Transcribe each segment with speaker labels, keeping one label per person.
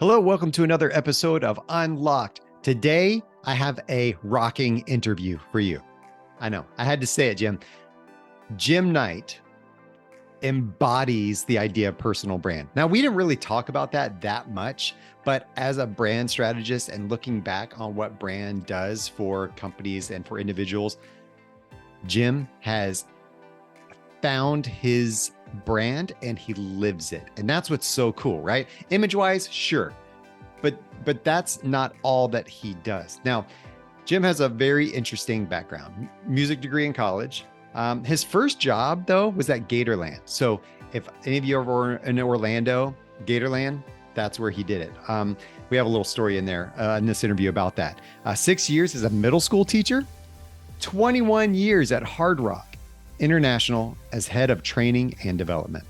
Speaker 1: Hello, welcome to another episode of Unlocked. Today, I have a rocking interview for you. I know, I had to say it, Jim. Jim Knight embodies the idea of personal brand. Now, we didn't really talk about that much, but as a brand strategist and looking back on what brand does for companies and for individuals, Jim has found his brand and he lives it. And that's what's so cool, right? Image-wise, sure. But that's not all that he does. Now, Jim has a very interesting background, music degree in college. His first job, though, was at Gatorland. So if any of you are ever in Orlando, Gatorland, that's where he did it. We have a little story in there in this interview about that. 6 years as a middle school teacher, 21 years at Hard Rock International as head of training and development.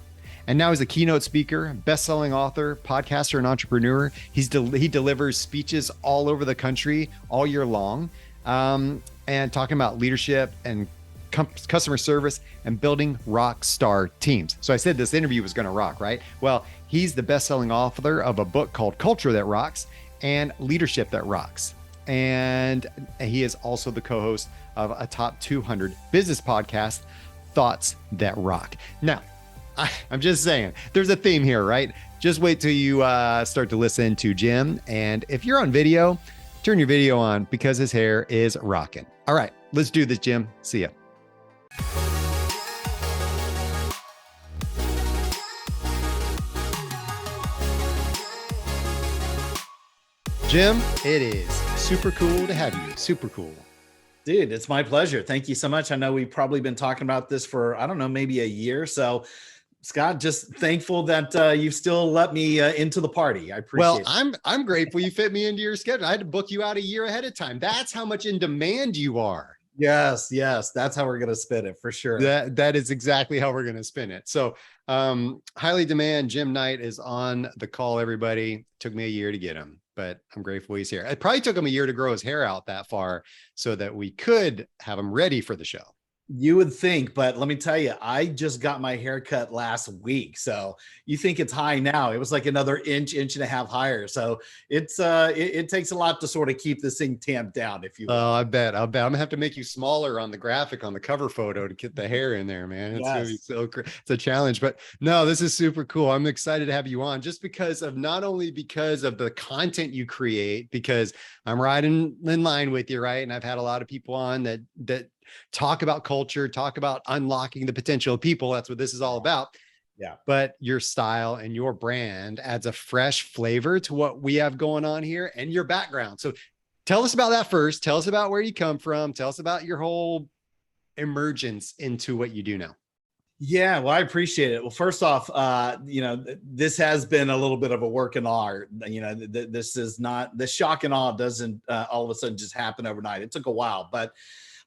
Speaker 1: And now he's a keynote speaker, best-selling author, podcaster, and entrepreneur. He delivers speeches all over the country all year long, and talking about leadership and customer service and building rock star teams. So I said this interview was going to rock, right? Well, he's the best-selling author of a book called Culture That Rocks and Leadership That Rocks. And he is also the co-host of a top 200 business podcast, Thoughts That Rock. Now, I'm just saying, there's a theme here, right? Just wait till you start to listen to Jim. And if you're on video, turn your video on because his hair is rocking. All right, let's do this, Jim. See ya. Jim, it is super cool to have you. Super cool.
Speaker 2: Dude, it's my pleasure. Thank you so much. I know we've probably been talking about this for, I don't know, maybe a year. So Scott, just thankful that you've still let me into the party. I appreciate it.
Speaker 1: I'm grateful you fit me into your schedule. I had to book you out a year ahead of time. That's how much in demand you are.
Speaker 2: Yes. That's how we're going to spin it for sure.
Speaker 1: That is exactly how we're going to spin it. So highly demand Jim Knight is on the call, everybody. Took me a year to get him, but I'm grateful he's here. It probably took him a year to grow his hair out that far so that we could have him ready for the show.
Speaker 2: You would think, but let me tell you, I just got my hair cut last week. So you think it's high now. It was like another inch and a half higher. So it's it takes a lot to sort of keep this thing tamped down, if you will.
Speaker 1: Oh, I bet. I'm gonna have to make you smaller on the graphic on the cover photo to get the hair in there, man. It's gonna be so great. It's a challenge, but no, this is super cool. I'm excited to have you on just because of not only because of the content you create, because I'm right in line with you, right? And I've had a lot of people on that talk about culture, talk about unlocking the potential of people. That's what this is all about.
Speaker 2: Yeah.
Speaker 1: But your style and your brand adds a fresh flavor to what we have going on here and your background. So tell us about that first. Tell us about where you come from. Tell us about your whole emergence into what you do now.
Speaker 2: Yeah, well, I appreciate it. Well, first off, this has been a little bit of a work in art. This is not, the shock and awe doesn't all of a sudden just happen overnight. It took a while, but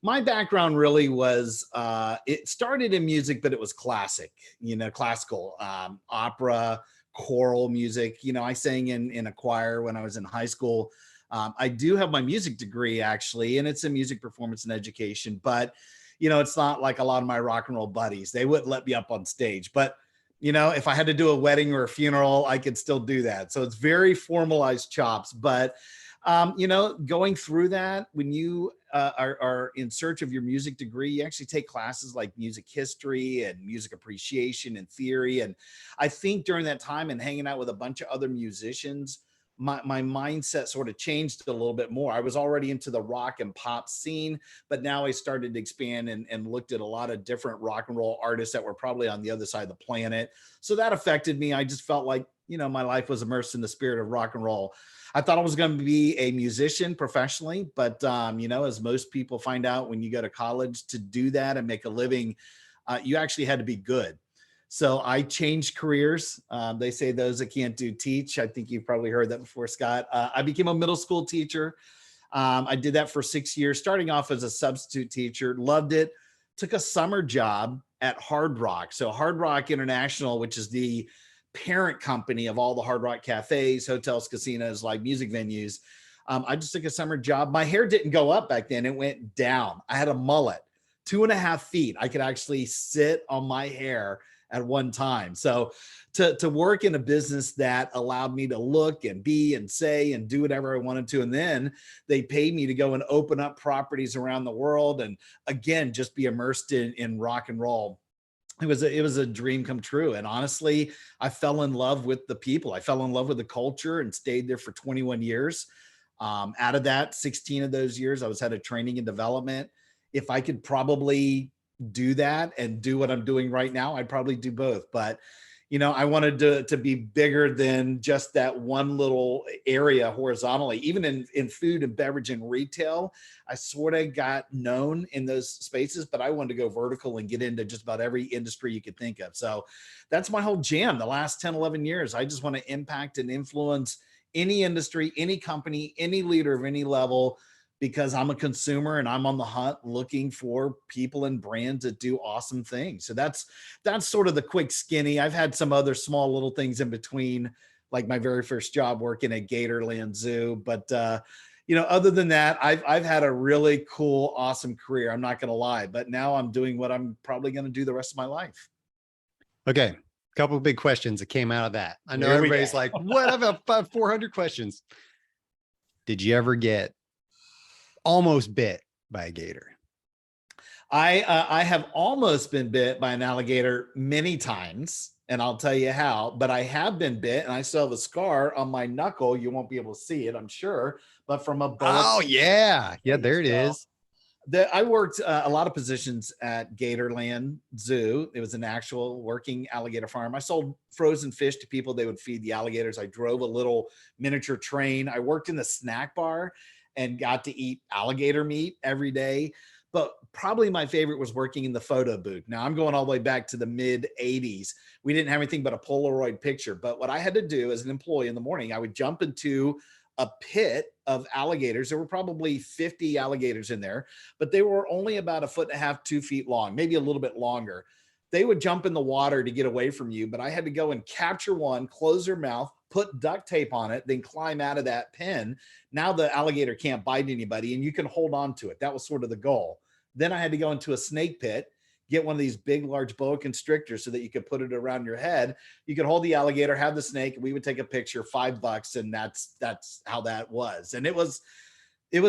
Speaker 2: my background really was, it started in music, but it was classic, classical, opera, choral music. I sang in a choir when I was in high school. I do have my music degree actually, and it's in music performance and education, but it's not like a lot of my rock and roll buddies. They wouldn't let me up on stage, but if I had to do a wedding or a funeral, I could still do that. So it's very formalized chops, but going through that, when you are in search of your music degree, you actually take classes like music history and music appreciation and theory. And I think during that time and hanging out with a bunch of other musicians, my mindset sort of changed a little bit more. I was already into the rock and pop scene, but now I started to expand and looked at a lot of different rock and roll artists that were probably on the other side of the planet. So that affected me. I just felt like, my life was immersed in the spirit of rock and roll. I thought I was going to be a musician professionally, but as most people find out when you go to college, to do that and make a living, you actually had to be good. So I changed careers. They say those that can't do teach. I think you've probably heard that before, Scott. I became a middle school teacher. I did that for 6 years, starting off as a substitute teacher, loved it. Took a summer job at Hard Rock. So Hard Rock International, which is the parent company of all the Hard Rock cafes, hotels, casinos, live music venues. I just took a summer job. My hair didn't go up back then. It went down. I had a mullet, 2.5 feet. I could actually sit on my hair at one time. So to work in a business that allowed me to look and be and say and do whatever I wanted to, and then they paid me to go and open up properties around the world, and again, just be immersed in rock and roll. It was a dream come true. And honestly, I fell in love with the people. I fell in love with the culture and stayed there for 21 years. Out of that, 16 of those years, I was head of training and development. If I could probably do that and do what I'm doing right now, I'd probably do both. But I wanted to be bigger than just that one little area horizontally. Even in food and beverage and retail, I sort of got known in those spaces, but I wanted to go vertical and get into just about every industry you could think of. So that's my whole jam the last 10, 11 years. I just want to impact and influence any industry, any company, any leader of any level, because I'm a consumer and I'm on the hunt looking for people and brands that do awesome things. So that's sort of the quick skinny. I've had some other small little things in between, like my very first job working at Gatorland Zoo. But other than that, I've had a really cool, awesome career. I'm not going to lie, but now I'm doing what I'm probably going to do the rest of my life.
Speaker 1: Okay. A couple of big questions that came out of that. I know
Speaker 2: Here we
Speaker 1: everybody's
Speaker 2: go.
Speaker 1: like, what? I've about 400 questions. Did you ever get almost bit by a gator?
Speaker 2: I have almost been bit by an alligator many times, and I'll tell you how. But I have been bit, and I still have a scar on my knuckle. You won't be able to see it, I'm sure, but from a bullet.
Speaker 1: Oh yeah, there it is.
Speaker 2: I worked a lot of positions at Gatorland Zoo. It was an actual working alligator farm. I sold frozen fish to people. They would feed the alligators. I drove a little miniature train. I worked in the snack bar and got to eat alligator meat every day. But probably my favorite was working in the photo booth. Now I'm going all the way back to the mid 80s. We didn't have anything but a Polaroid picture. But what I had to do as an employee in the morning, I would jump into a pit of alligators. There were probably 50 alligators in there, but they were only about 1.5 feet, 2 feet long, maybe a little bit longer. They would jump in the water to get away from you, but I had to go and capture one, close their mouth, put duct tape on it, then climb out of that pen. Now the alligator can't bite anybody and you can hold on to it. That was sort of the goal. Then I had to go into a snake pit, get one of these big, large boa constrictors so that you could put it around your head. You could hold the alligator, have the snake, and we would take a picture, $5, and that's how that was. And it was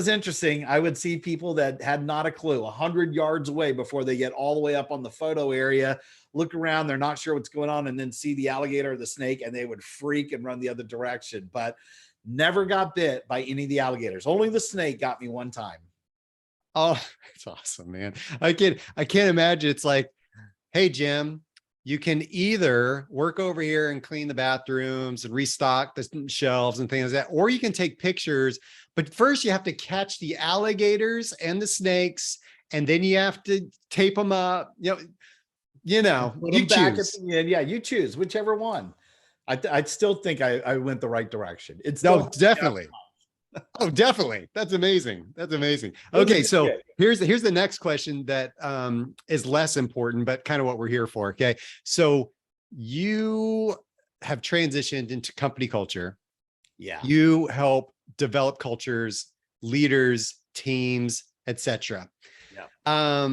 Speaker 2: interesting. I would see people that had not a clue 100 yards away before they get all the way up on the photo area, look around, they're not sure what's going on, and then see the alligator or the snake, and they would freak and run the other direction. But never got bit by any of the alligators. Only the snake got me one time.
Speaker 1: Oh, that's awesome, man. I can't imagine. It's like, hey, Jim, you can either work over here and clean the bathrooms and restock the shelves and things like that, or you can take pictures. But first you have to catch the alligators and the snakes, and then you have to tape them up. You choose.
Speaker 2: Yeah, you choose whichever one. I still think I went the right direction. It's
Speaker 1: definitely. Oh, definitely. That's amazing. That's amazing. Okay. So here's the next question that is less important, but kind of what we're here for. Okay. So you have transitioned into company culture.
Speaker 2: Yeah.
Speaker 1: You help develop cultures, leaders, teams, etc.
Speaker 2: Yeah.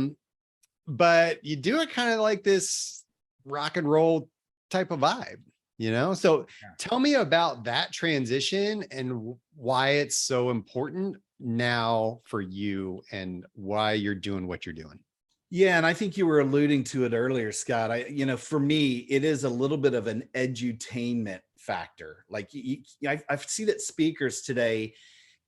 Speaker 1: But you do it kind of like this rock and roll type of vibe. So tell me about that transition and why it's so important now for you and why you're doing what you're doing.
Speaker 2: Yeah. And I think you were alluding to it earlier, Scott. For me, it is a little bit of an edutainment factor. Like I see that speakers today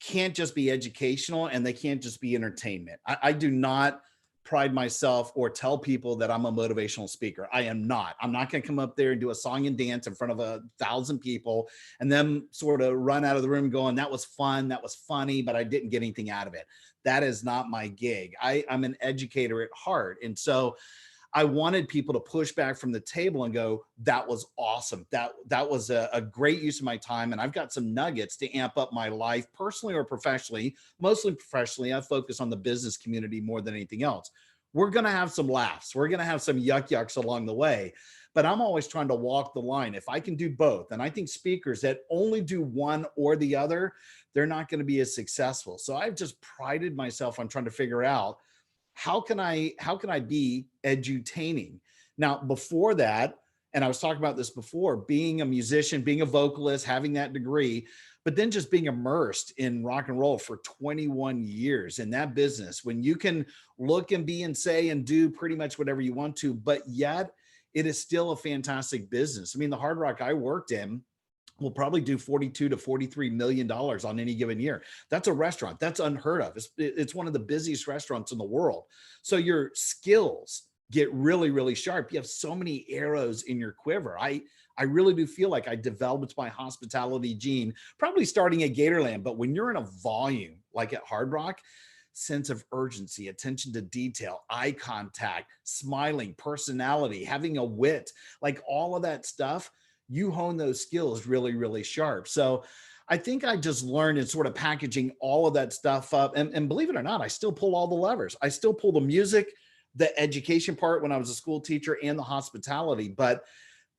Speaker 2: can't just be educational and they can't just be entertainment. I do not pride myself or tell people that I'm a motivational speaker. I am not. I'm not going to come up there and do a song and dance in front of 1,000 people and then sort of run out of the room going, that was fun, that was funny, but I didn't get anything out of it. That is not my gig. I'm an educator at heart. And so I wanted people to push back from the table and go, that was awesome. That was a great use of my time. And I've got some nuggets to amp up my life personally or professionally. Mostly professionally, I focus on the business community more than anything else. We're going to have some laughs. We're going to have some yucks along the way. But I'm always trying to walk the line. If I can do both, and I think speakers that only do one or the other, they're not going to be as successful. So I've just prided myself on trying to figure out, how can I be edutaining? Now, before that, and I was talking about this before, being a musician, being a vocalist, having that degree, but then just being immersed in rock and roll for 21 years in that business, when you can look and be and say and do pretty much whatever you want to, but yet it is still a fantastic business. I mean, the Hard Rock I worked in will probably do 42 to 43 million dollars on any given year. That's a restaurant. That's unheard of. It's one of the busiest restaurants in the world. So your skills get really, really sharp. You have so many arrows in your quiver. I really do feel like I developed my hospitality gene, probably starting at Gatorland. But when you're in a volume like at Hard Rock, sense of urgency, attention to detail, eye contact, smiling, personality, having a wit, like all of that stuff, you hone those skills really, really sharp. So I think I just learned in sort of packaging all of that stuff up. And believe it or not, I still pull all the levers. I still pull the music, the education part when I was a school teacher, and the hospitality. But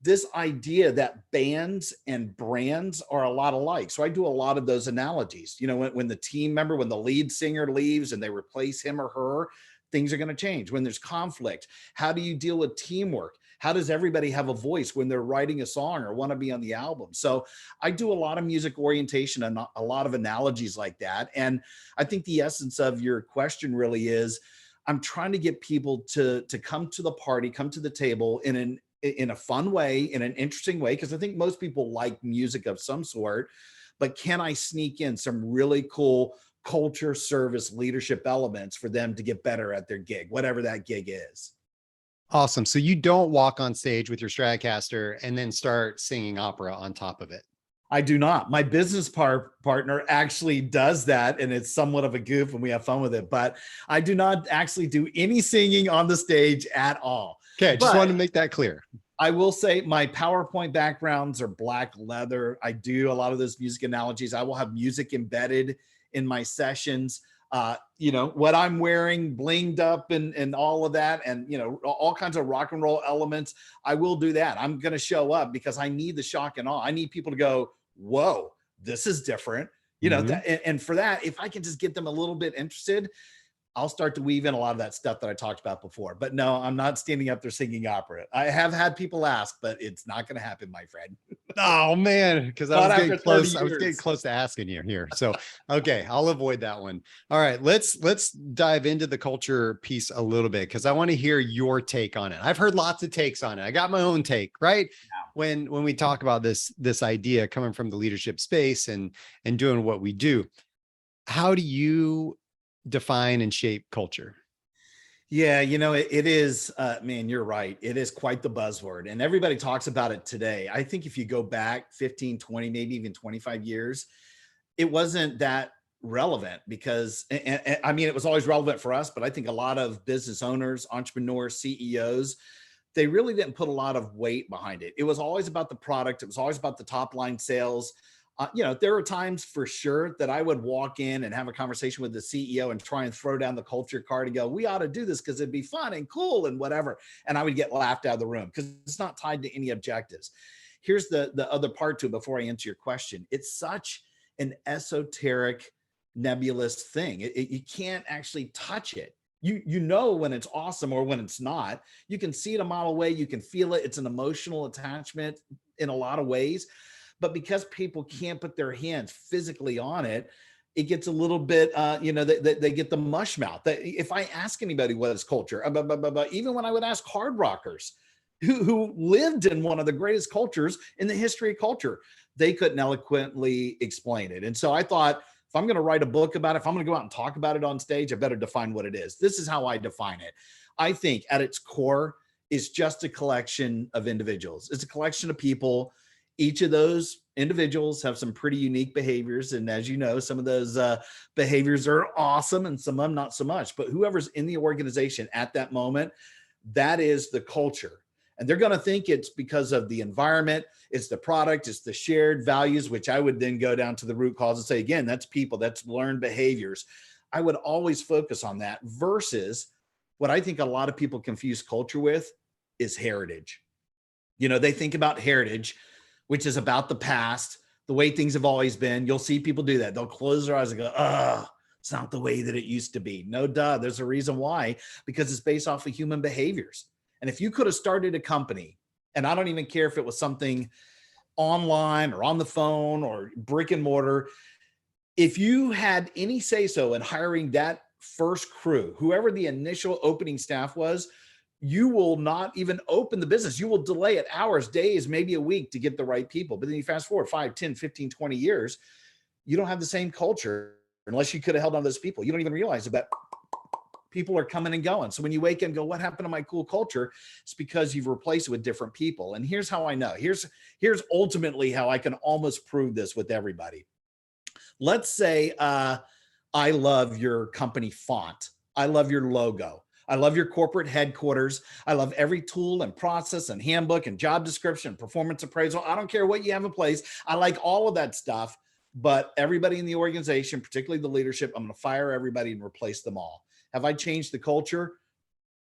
Speaker 2: this idea that bands and brands are a lot alike. So I do a lot of those analogies. You know, when the team member, when the lead singer leaves and they replace him or her, things are going to change. When there's conflict, how do you deal with teamwork? How does everybody have a voice when they're writing a song or want to be on the album? So I do a lot of music orientation and a lot of analogies like that. And I think the essence of your question really is, I'm trying to get people to come to the party, come to the table in a fun way, in an interesting way, because I think most people like music of some sort, but can I sneak in some really cool culture, service, leadership elements for them to get better at their gig, whatever that gig is?
Speaker 1: Awesome. So you don't walk on stage with your Stratocaster and then start singing opera on top of it.
Speaker 2: I do not. My business partner actually does that, and it's somewhat of a goof and we have fun with it, but I do not actually do any singing on the stage at all.
Speaker 1: Okay, just wanted to make that clear.
Speaker 2: I will say my PowerPoint backgrounds are black leather. I do a lot of those music analogies. I will have music embedded in my sessions. You know, what I'm wearing, blinged up and all of that, and, you know, all kinds of rock and roll elements. I will do that. I'm going to show up because I need the shock and awe. I need people to go, whoa, this is different. You know, and for that, if I can just get them a little bit interested, I'll start to weave in a lot of that stuff that I talked about before. But no, I'm not standing up there singing opera. I have had people ask, but it's not going to happen, my friend.
Speaker 1: Oh man, because I was getting close. I was getting close to asking you here. So okay, I'll avoid that one. All right, let's dive into the culture piece a little bit, because I want to hear your take on it. I've heard lots of takes on it. I got my own take, right? Yeah. When we talk about this idea coming from the leadership space and doing what we do, how do you define and shape culture?
Speaker 2: Yeah, you know, it is, man, you're right. It is quite the buzzword, and everybody talks about it today. I think if you go back 15, 20, maybe even 25 years, it wasn't that relevant because, and I mean, it was always relevant for us, but I think a lot of business owners, entrepreneurs, CEOs, they really didn't put a lot of weight behind it. It was always about the product. It was always about the top line sales. You know, there are times for sure that I would walk in and have a conversation with the CEO and try and throw down the culture card and go, we ought to do this because it'd be fun and cool and whatever. And I would get laughed out of the room because it's not tied to any objectives. Here's the other part to it before I answer your question. It's such an esoteric, nebulous thing. You can't actually touch it. You know when it's awesome or when it's not. You can see it a mile away. You can feel it. It's an emotional attachment in a lot of ways. But because people can't put their hands physically on it, it gets a little bit, you know, they get the mush mouth. If I ask anybody what is culture, even when I would ask hard rockers who lived in one of the greatest cultures in the history of culture, they couldn't eloquently explain it. And so I thought, if I'm going to write a book about it, if I'm going to go out and talk about it on stage, I better define what it is. This is how I define it. I think at its core, it's just a collection of individuals. It's a collection of people. Each of those individuals have some pretty unique behaviors. And as you know, some of those behaviors are awesome and some of them not so much. But whoever's in the organization at that moment, that is the culture. And they're going to think it's because of the environment, it's the product, it's the shared values, which I would then go down to the root cause and say, again, that's people, that's learned behaviors. I would always focus on that versus what I think a lot of people confuse culture with is heritage. You know, they think about heritage, which is about the past, the way things have always been. You'll see people do that. They'll close their eyes and go, it's not the way that it used to be. No, duh. There's a reason why, because it's based off of human behaviors. And if you could have started a company, and I don't even care if it was something online or on the phone or brick and mortar, if you had any say so in hiring that first crew, whoever the initial opening staff was, you will not even open the business. You will delay it hours, days, maybe a week to get the right people. But then you fast forward 5, 10, 15, 20 years, you don't have the same culture unless you could have held on to those people. You don't even realize it, but people are coming and going. So when you wake up and go, what happened to my cool culture? It's because you've replaced it with different people. And here's how I know. Here's ultimately how I can almost prove this with everybody. Let's say I love your company font. I love your logo. I love your corporate headquarters. I love every tool and process and handbook and job description, performance appraisal. I don't care what you have in place. I like all of that stuff, but everybody in the organization, particularly the leadership, I'm going to fire everybody and replace them all. Have I changed the culture?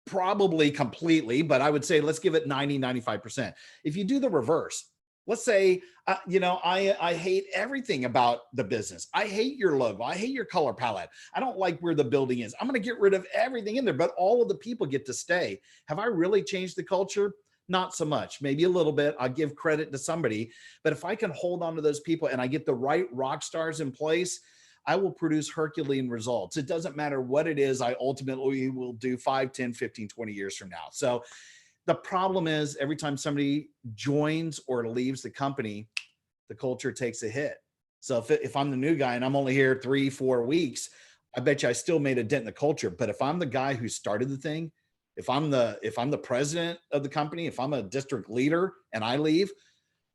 Speaker 2: Probably completely, but I would say let's give it 90, 95%. If you do the reverse, let's say, I hate everything about the business. I hate your logo. I hate your color palette. I don't like where the building is. I'm going to get rid of everything in there, but all of the people get to stay. Have I really changed the culture? Not so much, maybe a little bit. I'll give credit to somebody, but if I can hold on to those people and I get the right rock stars in place, I will produce Herculean results. It doesn't matter what it is I ultimately will do 5, 10, 15, 20 years from now. So the problem is every time somebody joins or leaves the company, the culture takes a hit. So if I'm the new guy and I'm only here 3, 4 weeks, I bet you I still made a dent in the culture. But if I'm the guy who started the thing, if I'm the president of the company, if I'm a district leader and I leave,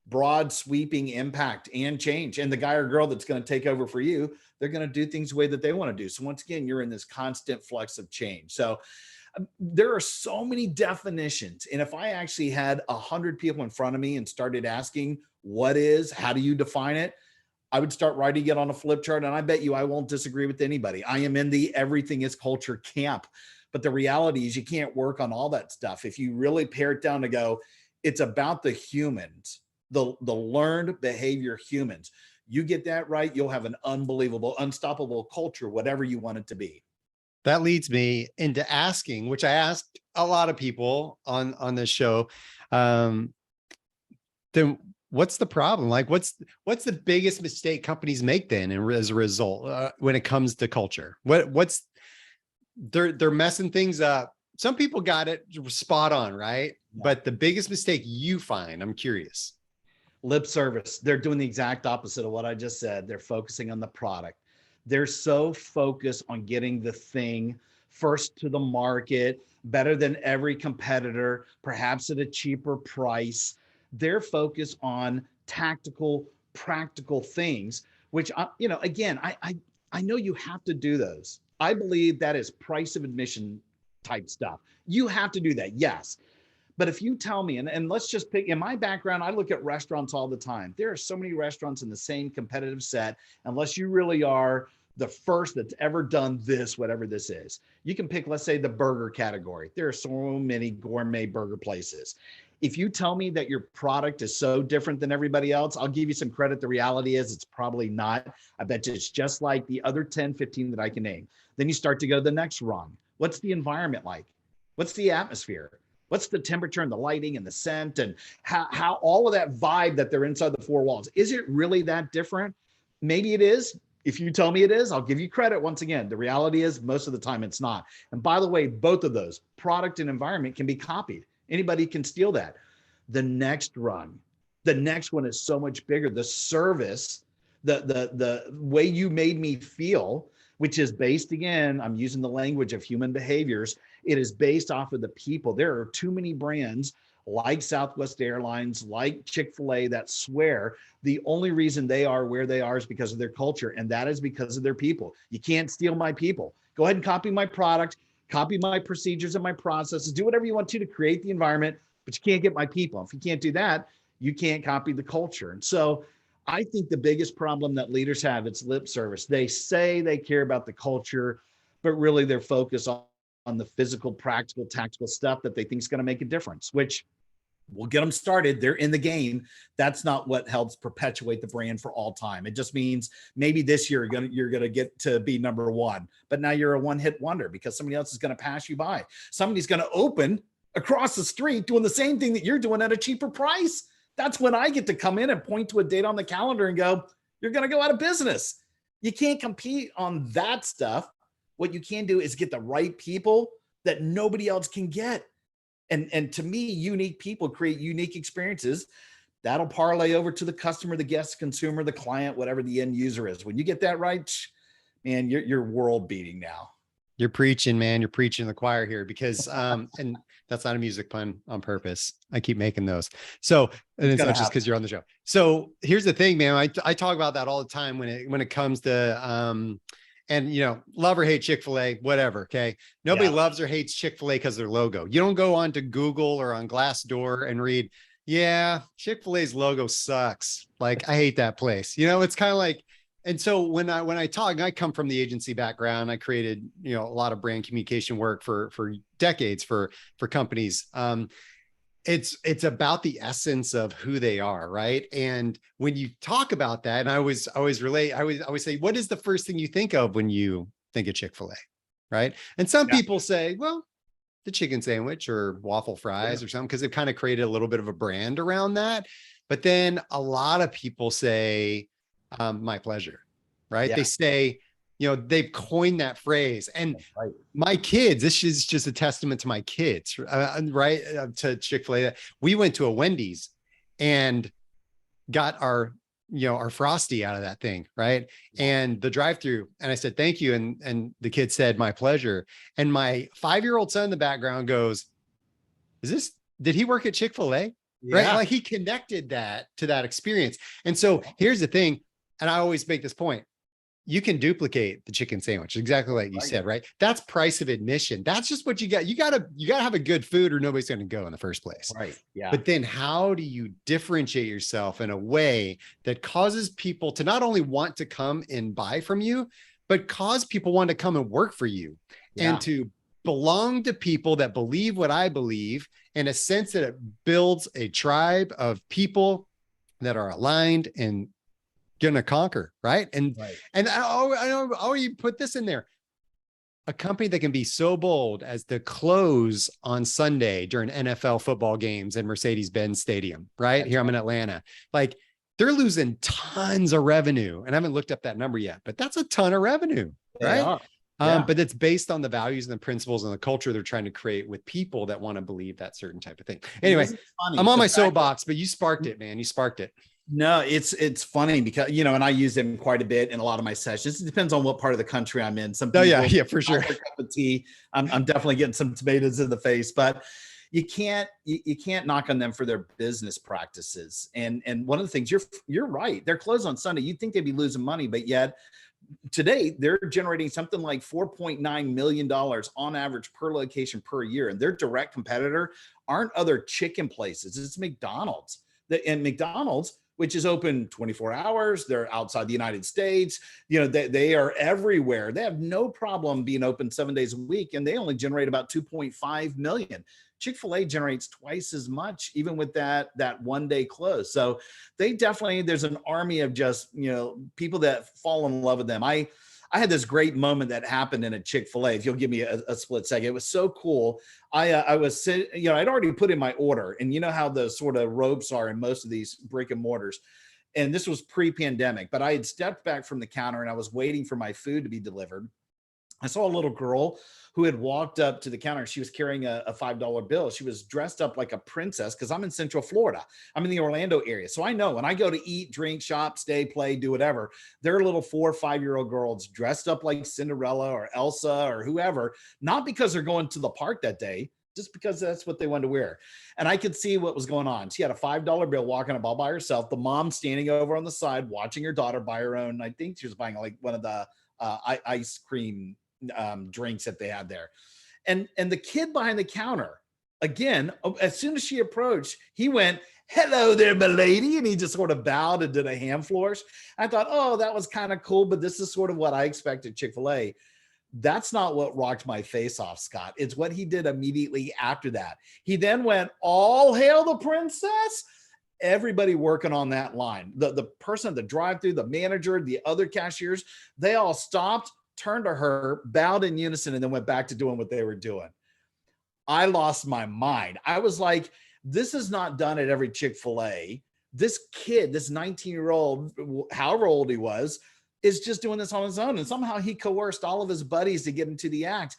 Speaker 2: broad sweeping impact and change. And the guy or girl that's going to take over for you, they're going to do things the way that they want to do. So once again, you're in this constant flux of change. So there are so many definitions. And if I actually had 100 people in front of me and started asking, what is, how do you define it? I would start writing it on a flip chart. And I bet you I won't disagree with anybody. I am in the everything is culture camp. But the reality is you can't work on all that stuff. If you really pare it down to go, it's about the humans, the learned behavior humans. You get that right, you'll have an unbelievable, unstoppable culture, whatever you want it to be.
Speaker 1: That leads me into asking, which I asked a lot of people on this show. Then what's the problem? Like, what's the biggest mistake companies make then, and as a result, when it comes to culture? What's they're messing things up. Some people got it spot on, right? Yeah. But the biggest mistake you find, I'm curious.
Speaker 2: Lip service. They're doing the exact opposite of what I just said. They're focusing on the product. They're so focused on getting the thing first to the market, better than every competitor, perhaps at a cheaper price. They're focused on tactical, practical things, which, again, I know you have to do those. I believe that is price of admission type stuff. You have to do that, yes. But if you tell me, and let's just pick, in my background, I look at restaurants all the time. There are so many restaurants in the same competitive set, unless you really are the first that's ever done this, whatever this is. You can pick, let's say, the burger category. There are so many gourmet burger places. If you tell me that your product is so different than everybody else, I'll give you some credit. The reality is it's probably not. I bet you it's just like the other 10, 15 that I can name. Then you start to go to the next rung. What's the environment like? What's the atmosphere? What's the temperature and the lighting and the scent and how all of that vibe that they're inside the four walls? Is it really that different? Maybe it is. If you tell me it is, I'll give you credit once again. The reality is most of the time it's not. And by the way, both of those, product and environment, can be copied. Anybody can steal that. The next rung, the next one is so much bigger. The service, the way you made me feel, which is based, again, I'm using the language of human behaviors. It is based off of the people. There are too many brands like Southwest Airlines, like Chick-fil-A, that swear the only reason they are where they are is because of their culture. And that is because of their people. You can't steal my people. Go ahead and copy my product, copy my procedures and my processes, do whatever you want to create the environment, but you can't get my people. If you can't do that, you can't copy the culture. And so I think the biggest problem that leaders have, it's lip service. They say they care about the culture, but really they're focused on the physical, practical, tactical stuff that they think is going to make a difference, which will get them started. They're in the game. That's not what helps perpetuate the brand for all time. It just means maybe this year you're gonna get to be number one, but now you're a one-hit wonder because somebody else is going to pass you by. Somebody's going to open across the street doing the same thing that you're doing at a cheaper price. That's when I get to come in and point to a date on the calendar and go, you're going to go out of business. You can't compete on that stuff. What you can do is get the right people that nobody else can get. And to me, unique people create unique experiences. That'll parlay over to the customer, the guest, consumer, the client, whatever the end user is. When you get that right, man, you're world beating now.
Speaker 1: You're preaching, man. You're preaching the choir here because, and that's not a music pun on purpose. I keep making those. So, and it's not just because you're on the show. So here's the thing, man. I talk about that all the time when it comes to, and you know, love or hate Chick-fil-A, whatever. Okay. Nobody loves or hates Chick-fil-A because their logo. You don't go on to Google or on Glassdoor and read, yeah, Chick-fil-A's logo sucks. Like, I hate that place. You know, it's kind of like, and so when I talk, I come from the agency background. I created, you know, a lot of brand communication work for decades for companies. It's about the essence of who they are, right? And when you talk about that, and I always say, what is the first thing you think of when you think of Chick-fil-A, right? And some people say, well, the chicken sandwich or waffle fries or something, because they've kind of created a little bit of a brand around that. But then a lot of people say, my pleasure, right? They say, you know, they've coined that phrase. And my kids, this is just a testament to my kids, right? To Chick-fil-A. We went to a Wendy's and got our Frosty out of that thing, right? And the drive-through, and I said, thank you. And the kid said, my pleasure. And my 5-year-old son in the background goes, did he work at Chick-fil-A? Right? Like, he connected that to that experience. And so here's the thing. And I always make this point. You can duplicate the chicken sandwich, exactly like you said, right? That's price of admission. That's just what you got. You gotta have a good food or nobody's going to go in the first place.
Speaker 2: Right. Yeah.
Speaker 1: But then how do you differentiate yourself in a way that causes people to not only want to come and buy from you, but cause people want to come and work for you and to belong to people that believe what I believe, in a sense that it builds a tribe of people that are aligned and gonna conquer, right? And you put this in there, a company that can be so bold as to close on Sunday during NFL football games in Mercedes-Benz Stadium, right? Here I'm in Atlanta. Like, they're losing tons of revenue, and I haven't looked up that number yet, but that's a ton of revenue, right? But it's based on the values and the principles and the culture they're trying to create with people that want to believe that certain type of thing. Anyway, I'm on my soapbox, but you sparked it, man. You sparked it.
Speaker 2: No, it's funny because, you know, and I use them quite a bit in a lot of my sessions. It depends on what part of the country I'm in. Some people,
Speaker 1: for sure.
Speaker 2: Cup of tea. I'm definitely getting some tomatoes in the face, but you can't knock on them for their business practices. And one of the things, you're right. They're closed on Sunday. You'd think they'd be losing money, but yet today they're generating something like $4.9 million on average per location per year. And their direct competitor aren't other chicken places. It's McDonald's. And McDonald's, which is open 24 hours. They're outside the United States. You know, they are everywhere. They have no problem being open 7 days a week, and they only generate about 2.5 million. Chick-fil-A generates twice as much, even with that 1 day close. So there's an army of just, you know, people that fall in love with them. I had this great moment that happened in a Chick-fil-A. If you'll give me a split second, it was so cool. I was sitting, you know, I'd already put in my order, and you know how the sort of ropes are in most of these brick and mortars. And this was pre-pandemic, but I had stepped back from the counter and I was waiting for my food to be delivered. I saw a little girl who had walked up to the counter. She was carrying a $5 bill. She was dressed up like a princess because I'm in Central Florida. I'm in the Orlando area. So I know when I go to eat, drink, shop, stay, play, do whatever, there are little 4 or 5-year-old girls dressed up like Cinderella or Elsa or whoever, not because they're going to the park that day, just because that's what they wanted to wear. And I could see what was going on. She had a $5 bill walking about by herself. The mom standing over on the side, watching her daughter buy her own. I think she was buying like one of the ice cream drinks that they had there. And the kid behind the counter, again, as soon as she approached, he went, "Hello there, my lady." And he just sort of bowed and did a hand flourish. I thought, oh, that was kind of cool, but this is sort of what I expected Chick-fil-A. That's not what rocked my face off, Scott. It's what he did immediately after that. He then went, "All hail the princess." Everybody working on that line, the person at the drive-thru, the manager, the other cashiers, they all stopped, turned to her, bowed in unison, and then went back to doing what they were doing. I lost my mind. I was like, this is not done at every Chick-fil-A. This kid, this 19-year-old, however old he was, is just doing this on his own. And somehow he coerced all of his buddies to get into the act.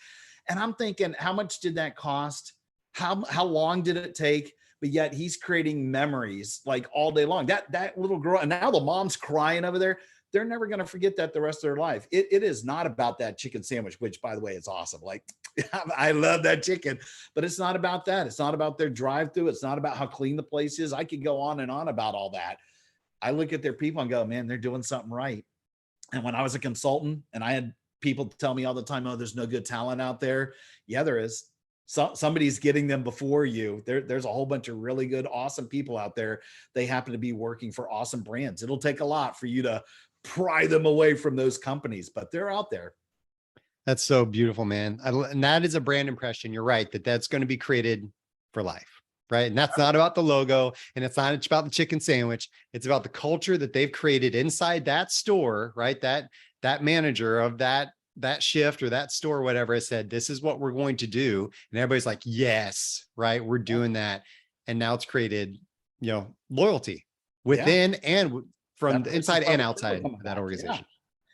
Speaker 2: And I'm thinking, how much did that cost? How long did it take? But yet he's creating memories like all day long. That little girl, and now the mom's crying over there. They're never going to forget that the rest of their life. It is not about that chicken sandwich, which, by the way, is awesome. Like, I love that chicken, but it's not about that. It's not about their drive-through. It's not about how clean the place is. I could go on and on about all that. I look at their people and go, man, they're doing something right. And when I was a consultant and I had people tell me all the time, oh, there's no good talent out there. Yeah, there is. Somebody's getting them before you. There's a whole bunch of really good, awesome people out there. They happen to be working for awesome brands. It'll take a lot for you to pry them away from those companies, but they're out there.
Speaker 1: That's so beautiful, man. And that is a brand impression. You're right, that's going to be created for life, right? And that's not about the logo, and it's not about the chicken sandwich. It's about the culture that they've created inside that store, right? That manager of that shift or that store, whatever, said, this is what we're going to do. And everybody's like, yes, right, we're doing that. And now it's created, loyalty within and from the inside and outside of that organization.
Speaker 2: Yeah.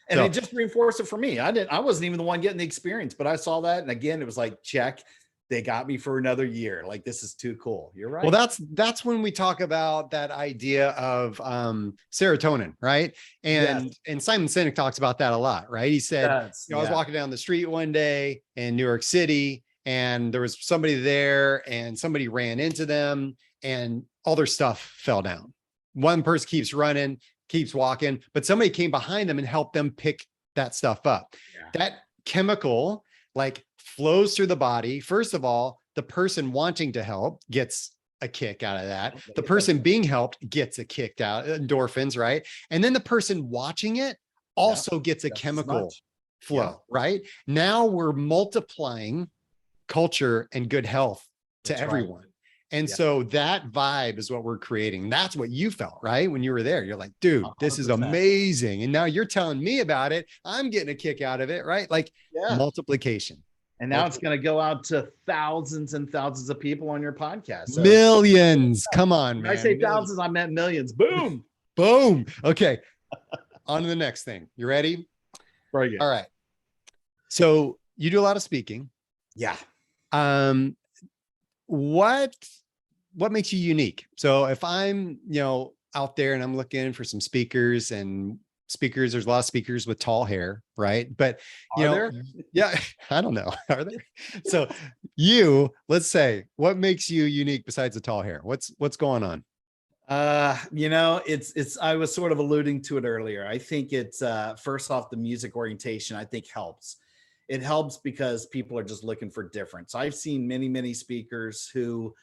Speaker 2: And it just reinforced it for me. I wasn't even the one getting the experience, but I saw that. And again, it was like, check, they got me for another year. Like, this is too cool. You're right.
Speaker 1: Well, that's when we talk about that idea of serotonin, right? And Simon Sinek talks about that a lot, right? He said, I was walking down the street one day in New York City, and there was somebody there, and somebody ran into them, and all their stuff fell down. One person keeps running, keeps walking, but somebody came behind them and helped them pick that stuff up. Yeah. That chemical like flows through the body. First of all, the person wanting to help gets a kick out of that. The person being helped gets a kick out, endorphins, right? And then the person watching it also gets a chemical flow, right? Now we're multiplying culture and good health to everyone. And so that vibe is what we're creating. That's what you felt, right? When you were there, you're like, dude, 100%. This is amazing. And now you're telling me about it. I'm getting a kick out of it, right? Like multiplication.
Speaker 2: And now it's going to go out to thousands and thousands of people on your podcast.
Speaker 1: So, millions. Come on, man.
Speaker 2: When I say thousands, I meant millions. Boom.
Speaker 1: Boom. Okay. On to the next thing. You ready?
Speaker 2: Very good.
Speaker 1: All right. So you do a lot of speaking.
Speaker 2: Yeah.
Speaker 1: What makes you unique? So if I'm, out there and I'm looking for some speakers, there's a lot of speakers with tall hair, right? But
Speaker 2: there?
Speaker 1: Yeah, I don't know. Are there? So let's say, what makes you unique besides the tall hair? What's going on?
Speaker 2: It's I was sort of alluding to it earlier. I think it's first off, the music orientation, I think helps. It helps because people are just looking for difference. I've seen many, many speakers who,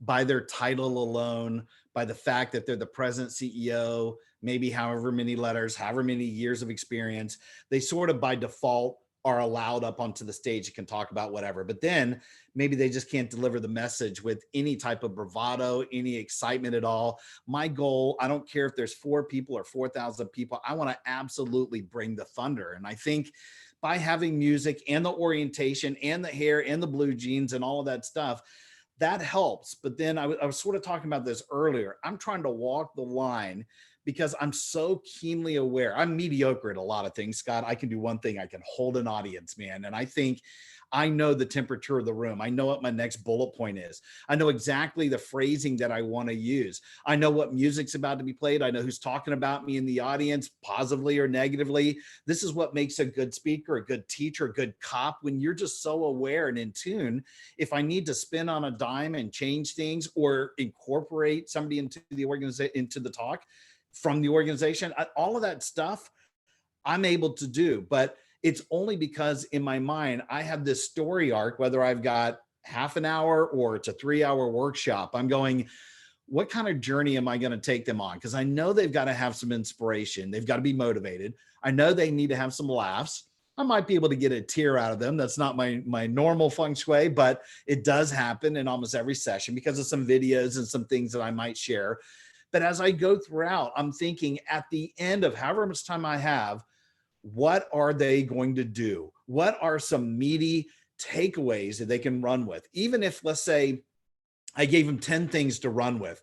Speaker 2: by their title alone, by the fact that they're the president, CEO, maybe however many letters, however many years of experience, they sort of by default are allowed up onto the stage and can talk about whatever. But then maybe they just can't deliver the message with any type of bravado, any excitement at all. My goal, I don't care if there's 4 people or 4,000 people, I want to absolutely bring the thunder. And I think by having music and the orientation and the hair and the blue jeans and all of that stuff, that helps. But then I was sort of talking about this earlier. I'm trying to walk the line because I'm so keenly aware. I'm mediocre at a lot of things, Scott. I can do one thing. I can hold an audience, man. And I think I know the temperature of the room. I know what my next bullet point is. I know exactly the phrasing that I want to use. I know what music's about to be played. I know who's talking about me in the audience, positively or negatively. This is what makes a good speaker, a good teacher, a good cop, when you're just so aware and in tune. If I need to spin on a dime and change things or incorporate somebody into the organization, into the talk from the organization, all of that stuff I'm able to do. But it's only because in my mind, I have this story arc, whether I've got half an hour or it's a 3-hour workshop. I'm going, what kind of journey am I going to take them on? Because I know they've got to have some inspiration. They've got to be motivated. I know they need to have some laughs. I might be able to get a tear out of them. That's not my normal feng shui, but it does happen in almost every session because of some videos and some things that I might share. But as I go throughout, I'm thinking at the end of however much time I have, what are they going to do? What are some meaty takeaways that they can run with. Even if, let's say, I gave them 10 things to run with,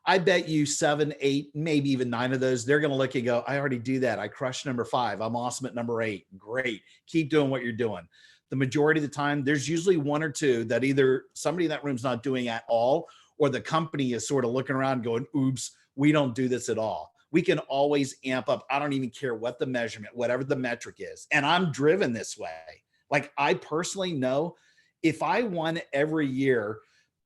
Speaker 2: I bet you 7, 8, maybe even 9 of those, they're going to look and go, I already do that. I crushed number 5. I'm awesome at number 8. Great. Keep doing what you're doing. The majority of the time, there's usually 1 or 2 that either somebody in that room's not doing at all, or the company is sort of looking around going, oops, we don't do this at all. We can always amp up. I don't even care what the measurement, whatever the metric is. And I'm driven this way. Like, I personally know if I won every year,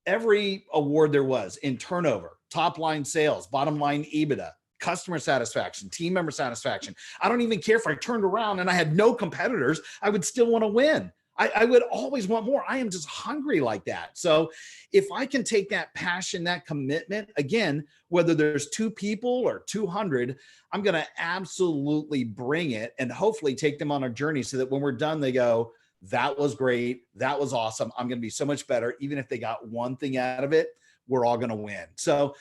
Speaker 2: every award there was in turnover, top line sales, bottom line EBITDA, customer satisfaction, team member satisfaction, I don't even care if I turned around and I had no competitors, I would still want to win. I would always want more. I am just hungry like that. So if I can take that passion, that commitment, again, whether there's 2 people or 200, I'm going to absolutely bring it and hopefully take them on a journey so that when we're done, they go, that was great. That was awesome. I'm going to be so much better. Even if they got one thing out of it, we're all going to win. So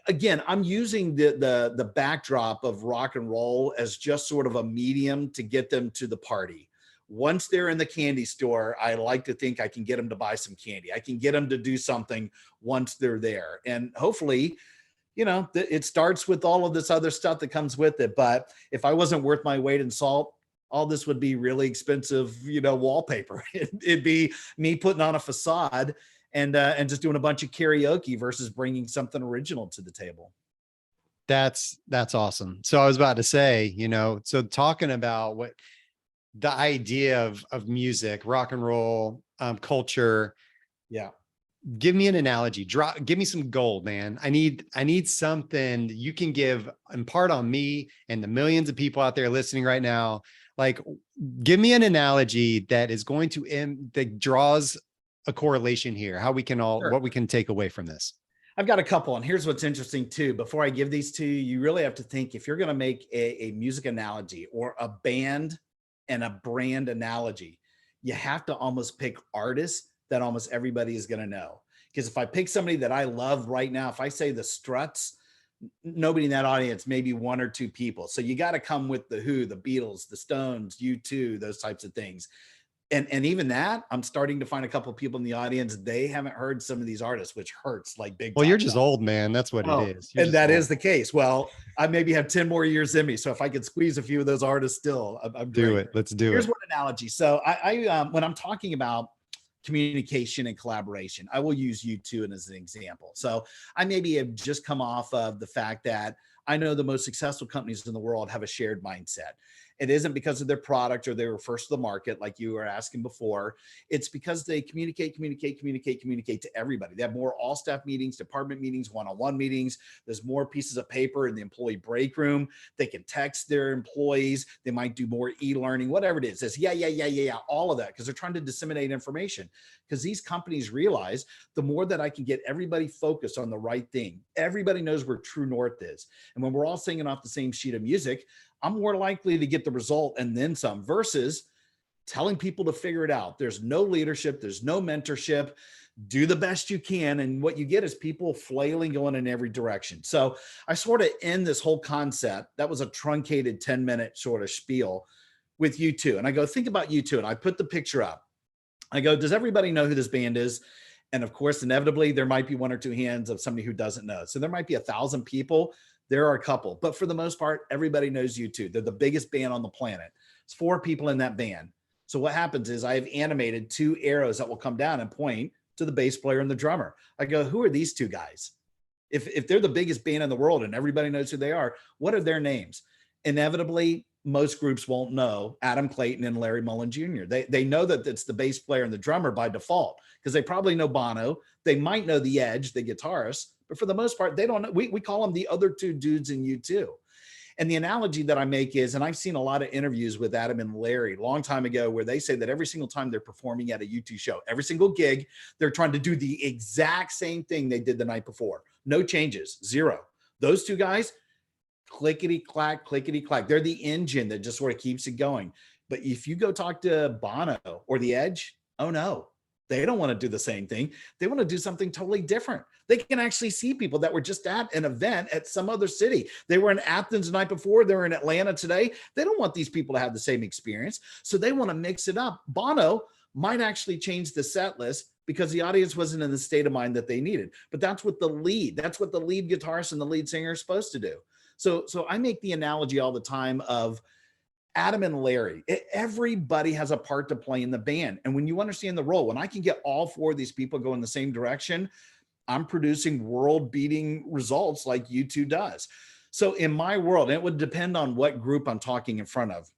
Speaker 2: again, I'm using the backdrop of rock and roll as just sort of a medium to get them to the party. Once they're in the candy store, I like to think I can get them to buy some candy. I can get them to do something once they're there. And hopefully, you know, it starts with all of this other stuff that comes with it. But if I wasn't worth my weight in salt, all this would be really expensive, you know, wallpaper. It'd be me putting on a facade and just doing a bunch of karaoke versus bringing something original to the table.
Speaker 1: That's awesome. So I was about to say, you know, so talking about what the idea of music, rock and roll, culture.
Speaker 2: Yeah.
Speaker 1: Give me an analogy. Give me some gold, man. I need something you can impart on me and the millions of people out there listening right now. Like, give me an analogy that is going to that draws a correlation here. How we can all, what we can take away from this.
Speaker 2: I've got a couple, and here's what's interesting too. Before I give these to you, you really have to think, if you're going to make a music analogy or a band and a brand analogy, you have to almost pick artists that almost everybody is going to know. Because if I pick somebody that I love right now, if I say the Struts, nobody in that audience, maybe 1 or 2 people. So you got to come with the Who, the Beatles, the Stones, U2, those types of things. And even that, I'm starting to find a couple of people in the audience, they haven't heard some of these artists, which hurts like big.
Speaker 1: Well, you're just old, man. That's what it is.
Speaker 2: And that is the case. Well, I maybe have 10 more years in me. So if I could squeeze a few of those artists still, I'm
Speaker 1: do it. Let's do it.
Speaker 2: Here's one analogy. So I when I'm talking about communication and collaboration, I will use U2 as an example. So I maybe have just come off of the fact that I know the most successful companies in the world have a shared mindset. It isn't because of their product or they were first to the market, like you were asking before. It's because they communicate to everybody. They have more all staff meetings, department meetings, one-on-one meetings. There's more pieces of paper in the employee break room. They can text their employees. They might do more e-learning, whatever it is. It's yeah, all of that, because they're trying to disseminate information. Because these companies realize the more that I can get everybody focused on the right thing, everybody knows where true north is. And when we're all singing off the same sheet of music, I'm more likely to get the result and then some, versus telling people to figure it out. There's no leadership. There's no mentorship. Do the best you can. And what you get is people flailing, going in every direction. So I sort of end this whole concept. That was a truncated 10-minute sort of spiel with U2. And I go, think about U2. And I put the picture up. I go, does everybody know who this band is? And of course, inevitably, there might be 1 or 2 hands of somebody who doesn't know. So there might be 1,000 people. There are a couple, but for the most part, everybody knows U2. They're the biggest band on the planet. It's 4 people in that band. So what happens is I've animated 2 arrows that will come down and point to the bass player and the drummer. I go, who are these 2 guys? If they're the biggest band in the world and everybody knows who they are, what are their names? Inevitably, most groups won't know Adam Clayton and Larry Mullen Jr. They know that it's the bass player and the drummer by default, because they probably know Bono. They might know the Edge, the guitarist, but for the most part, they don't know. We call them the other 2 dudes in U2. And the analogy that I make is, and I've seen a lot of interviews with Adam and Larry a long time ago, where they say that every single time they're performing at a U2 show, every single gig, they're trying to do the exact same thing they did the night before. No changes, 0. Those 2 guys, clickety clack. They're the engine that just sort of keeps it going. But if you go talk to Bono or the Edge, oh no, they don't want to do the same thing. They want to do something totally different. They can actually see people that were just at an event at some other city. They were in Athens the night before. They're in Atlanta today. They don't want these people to have the same experience. So they want to mix it up. Bono might actually change the set list because the audience wasn't in the state of mind that they needed. But that's what the lead guitarist and the lead singer are supposed to do. So I make the analogy all the time of Adam and Larry. Everybody has a part to play in the band. And when you understand the role, when I can get all four of these people go in the same direction, I'm producing world-beating results like U2 does. So in my world, and it would depend on what group I'm talking in front of.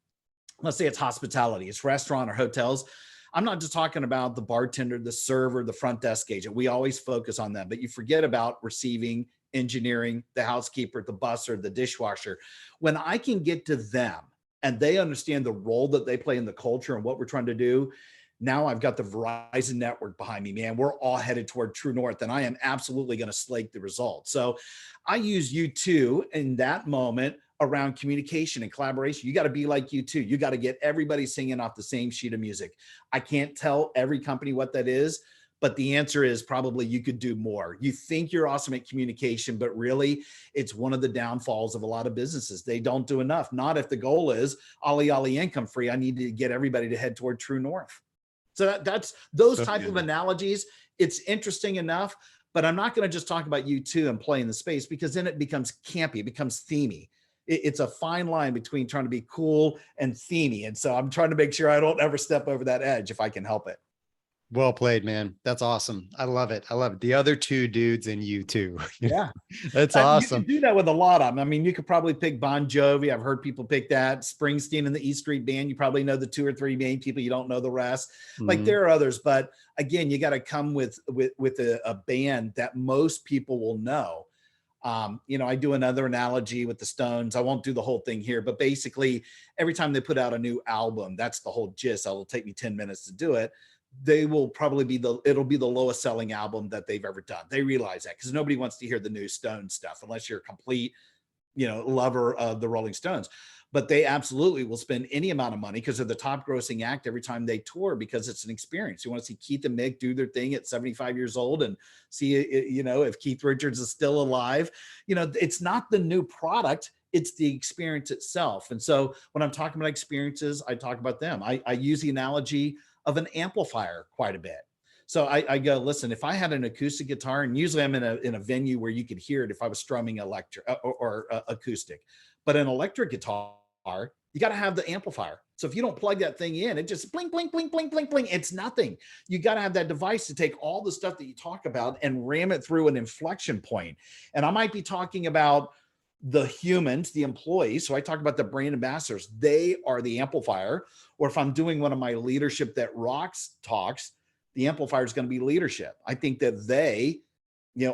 Speaker 2: Let's say it's hospitality, it's restaurant or hotels. I'm not just talking about the bartender, the server, the front desk agent. We always focus on them, but you forget about receiving, engineering, the housekeeper, the busser, the dishwasher. When I can get to them and they understand the role that they play in the culture and what we're trying to do, now I've got the Verizon network behind me, man. We're all headed toward true north, and I am absolutely going to slake the results. So I use U2 in that moment around communication and collaboration. You got to be like U2. You got to get everybody singing off the same sheet of music. I can't tell every company what that is, but the answer is probably you could do more. You think you're awesome at communication, but really it's one of the downfalls of a lot of businesses. They don't do enough. Not if the goal is ollie ollie income free. I need to get everybody to head toward true north. So that's those type of analogies. It's interesting enough, but I'm not going to just talk about U2 and play in the space, because then it becomes campy, it becomes themey. It's a fine line between trying to be cool and themey. And so I'm trying to make sure I don't ever step over that edge if I can help it.
Speaker 1: Well played, man. That's awesome. I love it. I love it. The other two dudes and U2.
Speaker 2: Yeah.
Speaker 1: That's awesome.
Speaker 2: You can do that with a lot of them. I mean, you could probably pick Bon Jovi. I've heard people pick that. Springsteen and the E Street Band. You probably know the two or three main people. You don't know the rest. Like there are others, but again, you got to come with a band that most people will know. I do another analogy with the Stones. I won't do the whole thing here, but basically every time they put out a new album, that's the whole gist. It'll take me 10 minutes to do it. They will probably it'll be the lowest selling album that they've ever done. They realize that, because nobody wants to hear the new Stones stuff unless you're a complete, lover of the Rolling Stones. But they absolutely will spend any amount of money because they're the top grossing act every time they tour, because it's an experience. You want to see Keith and Mick do their thing at 75 years old and see, if Keith Richards is still alive. It's not the new product, it's the experience itself. And so when I'm talking about experiences, I talk about them. I use the analogy of an amplifier quite a bit. So I go, listen, if I had an acoustic guitar, and usually I'm in a venue where you could hear it if I was strumming electric or acoustic, but an electric guitar, you got to have the amplifier. So if you don't plug that thing in, it just blink, blink, blink, blink, blink, blink. It's nothing. You got to have that device to take all the stuff that you talk about and ram it through an inflection point. And I might be talking about the humans, the employees. So I talk about the brand ambassadors. They are the amplifier. Or if I'm doing one of my leadership that rocks talks, the amplifier is going to be leadership. I think that they,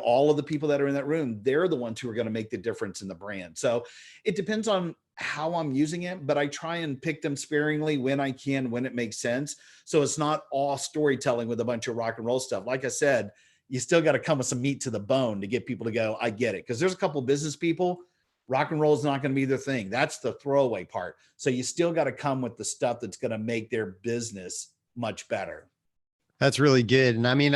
Speaker 2: all of the people that are in that room, they're the ones who are going to make the difference in the brand. So it depends on how I'm using it, but I try and pick them sparingly when I can, when it makes sense. So it's not all storytelling with a bunch of rock and roll stuff. Like I said, you still got to come with some meat to the bone to get people to go, I get it. Because there's a couple of business people, rock and roll is not going to be their thing. That's the throwaway part. So you still got to come with the stuff that's going to make their business much better.
Speaker 1: That's really good. And I mean,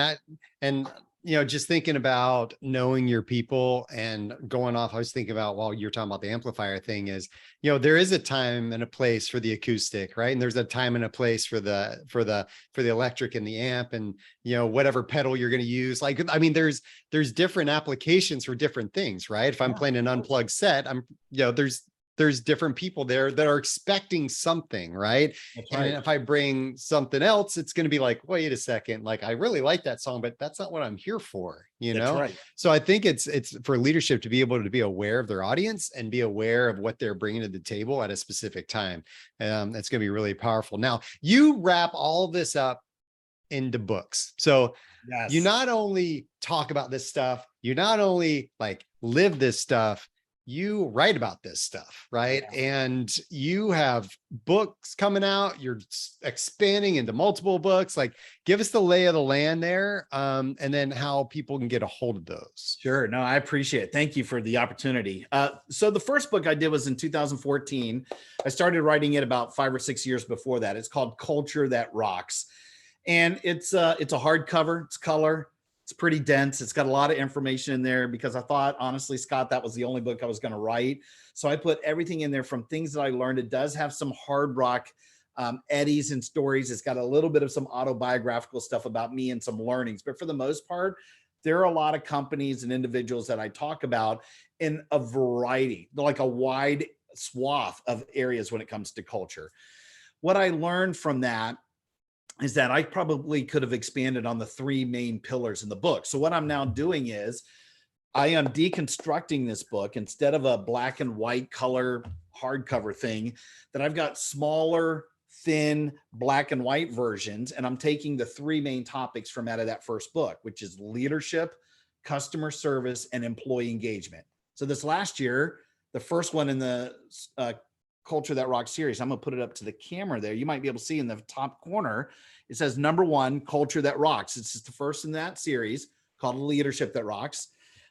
Speaker 1: just thinking about knowing your people and going off, I was thinking about while you're talking about the amplifier thing is, there is a time and a place for the acoustic, right? And there's a time and a place for the electric and the amp and, whatever pedal you're going to use. Like, I mean, there's different applications for different things, right? If I'm playing an unplugged set, there's different people there that are expecting something, right?
Speaker 2: That's right.
Speaker 1: And if I bring something else, it's going to be like, wait a second, like I really like that song, but that's not what I'm here for,
Speaker 2: That's right.
Speaker 1: So I think it's for leadership to be able to be aware of their audience and be aware of what they're bringing to the table at a specific time. That's going to be really powerful. Now, you wrap all this up into books. So
Speaker 2: yes,
Speaker 1: you not only talk about this stuff, you not only like live this stuff, you write about this stuff, right? Yeah. And you have books coming out, you're expanding into multiple books. Like, give us the lay of the land there, and then how people can get a hold of those.
Speaker 2: Sure. No, I appreciate it. Thank you for the opportunity. So the first book I did was in 2014. I started writing it about 5 or 6 years before that. It's called Culture That Rocks. And it's a hardcover, it's color. It's pretty dense. It's got a lot of information in there because I thought, honestly, Scott, that was the only book I was going to write. So I put everything in there from things that I learned. It does have some hard rock Eddies and stories. It's got a little bit of some autobiographical stuff about me and some learnings. But for the most part, there are a lot of companies and individuals that I talk about in a variety, like a wide swath of areas when it comes to culture. What I learned from that is that I probably could have expanded on the three main pillars in the book. So what I'm now doing is I am deconstructing this book instead of a black and white color hardcover thing, that I've got smaller, thin black and white versions. And I'm taking the three main topics from out of that first book, which is leadership, customer service, and employee engagement. So this last year, the first one in the Culture That Rocks series, I'm going to put it up to the camera there. You might be able to see in the top corner, it says number 1, Culture That Rocks. It's just the first in that series, called Leadership That Rocks.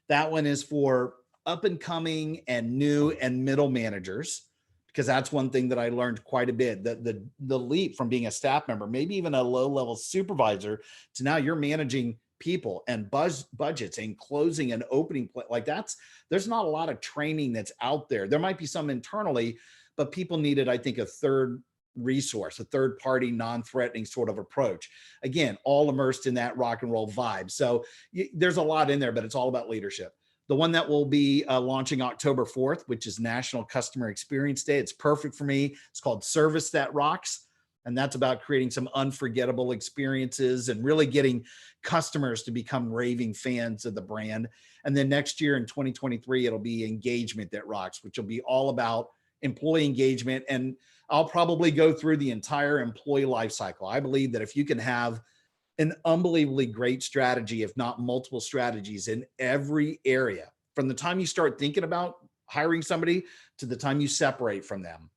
Speaker 2: That one is for up and coming and new and middle managers, because that's one thing that I learned quite a bit, that the leap from being a staff member, maybe even a low level supervisor, to now you're managing people and budgets and closing and opening. Like there's not a lot of training that's out there. There might be some internally, but people needed, I think, a third resource, a third party, non-threatening sort of approach. Again, all immersed in that rock and roll vibe. So there's a lot in there, but it's all about leadership. The one that will be launching October 4th, which is National Customer Experience Day. It's perfect for me. It's called Service That Rocks. And that's about creating some unforgettable experiences and really getting customers to become raving fans of the brand. And then next year in 2023, it'll be Engagement That Rocks, which will be all about employee engagement. And I'll probably go through the entire employee life cycle. I believe that if you can have an unbelievably great strategy, if not multiple strategies in every area, from the time you start thinking about hiring somebody to the time you separate from them,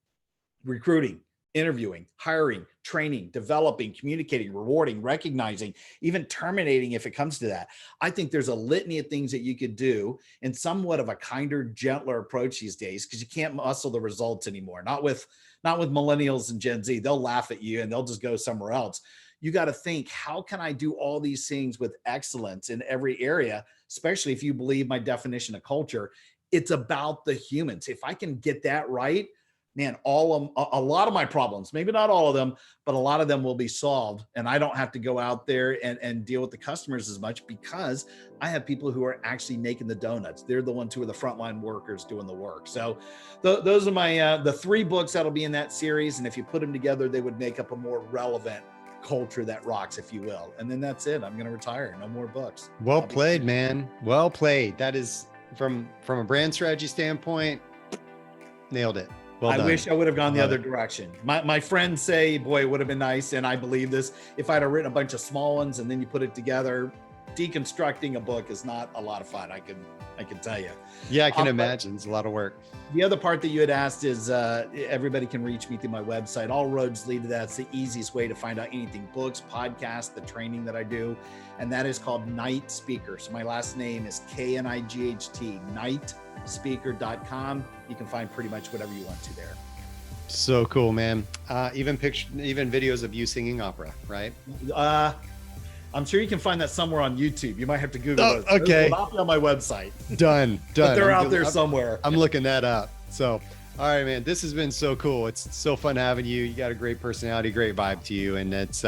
Speaker 2: recruiting, interviewing, hiring, training, developing, communicating, rewarding, recognizing, even terminating if it comes to that. I think there's a litany of things that you could do in somewhat of a kinder, gentler approach these days, because you can't muscle the results anymore. Not with millennials and Gen Z. They'll laugh at you and they'll just go somewhere else. You got to think, how can I do all these things with excellence in every area, especially if you believe my definition of culture? It's about the humans. If I can get that right, man, a lot of my problems, maybe not all of them, but a lot of them will be solved. And I don't have to go out there and deal with the customers as much, because I have people who are actually making the donuts. They're the ones who are the frontline workers doing the work. So those are my the 3 books that'll be in that series. And if you put them together, they would make up a more relevant culture that rocks, if you will. And then that's it. I'm going to retire. No more books.
Speaker 1: Well played, man. Well played. That is from a brand strategy standpoint, nailed it. Well
Speaker 2: I
Speaker 1: done.
Speaker 2: wish I would have gone the other direction. My friends say, boy, it would have been nice. And I believe this, if I'd have written a bunch of small ones and then you put it together, deconstructing a book is not a lot of fun. I can tell you.
Speaker 1: Yeah, I can imagine. It's a lot of work.
Speaker 2: The other part that you had asked is everybody can reach me through my website. All roads lead to that. It's the easiest way to find out anything, books, podcasts, the training that I do. And that is called Night Speaker. So my last name is Knight, nightspeaker.com. You can find pretty much whatever you want to there.
Speaker 1: So cool, man. Even videos of you singing opera, right?
Speaker 2: I'm sure you can find that somewhere on YouTube. You might have to Google it.
Speaker 1: Okay.
Speaker 2: It'll not be on my website.
Speaker 1: Done.
Speaker 2: But they're out there somewhere.
Speaker 1: I'm looking that up. So, all right, man, this has been so cool. It's so fun having you. You got a great personality, great vibe to you. And it's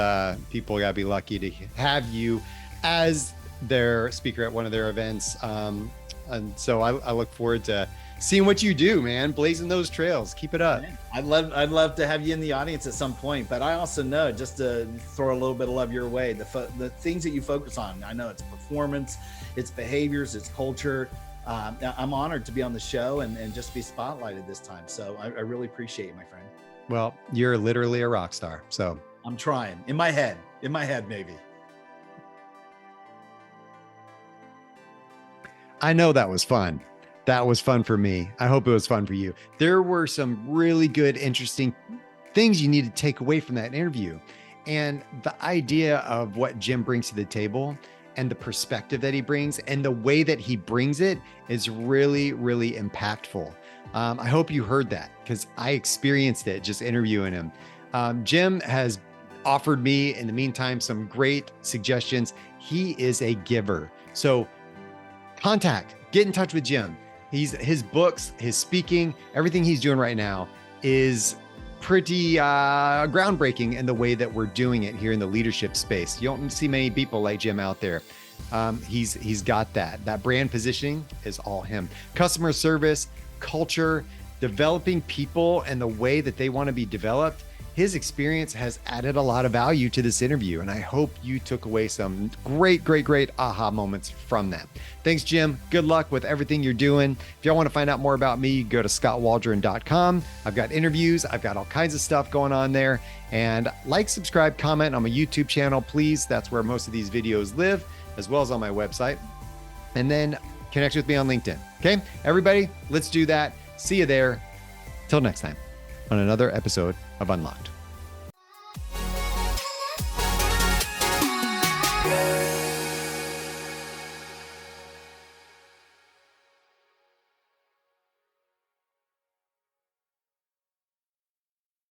Speaker 1: people got to be lucky to have you as their speaker at one of their events. And so I look forward to seeing what you do, man, blazing those trails. Keep it up.
Speaker 2: I'd love to have you in the audience at some point, but I also know, just to throw a little bit of love your way, the things that you focus on. I know it's performance, it's behaviors, it's culture. I'm honored to be on the show and just be spotlighted this time. So I really appreciate you, my friend.
Speaker 1: Well, you're literally a rock star. So
Speaker 2: I'm trying in my head, maybe.
Speaker 1: I know that was fun. That was fun for me. I hope it was fun for you. There were some really good, interesting things you need to take away from that interview. And the idea of what Jim brings to the table and the perspective that he brings and the way that he brings it is really, really impactful. I hope you heard that, because I experienced it just interviewing him. Jim has offered me in the meantime some great suggestions. He is a giver. So get in touch with Jim. His books, his speaking, everything he's doing right now is pretty groundbreaking in the way that we're doing it here in the leadership space. You don't see many people like Jim out there. He's got that brand positioning is all him. Customer service, culture, developing people and the way that they want to be developed. His experience has added a lot of value to this interview, and I hope you took away some great aha moments from that. Thanks, Jim. Good luck with everything you're doing. If y'all want to find out more about me, go to skotwaldron.com. I've got interviews. I've got all kinds of stuff going on there. And like, subscribe, comment on my YouTube channel, please. That's where most of these videos live, as well as on my website. And then connect with me on LinkedIn. Okay, everybody, let's do that. See you there. Till next time on another episode of Unlocked.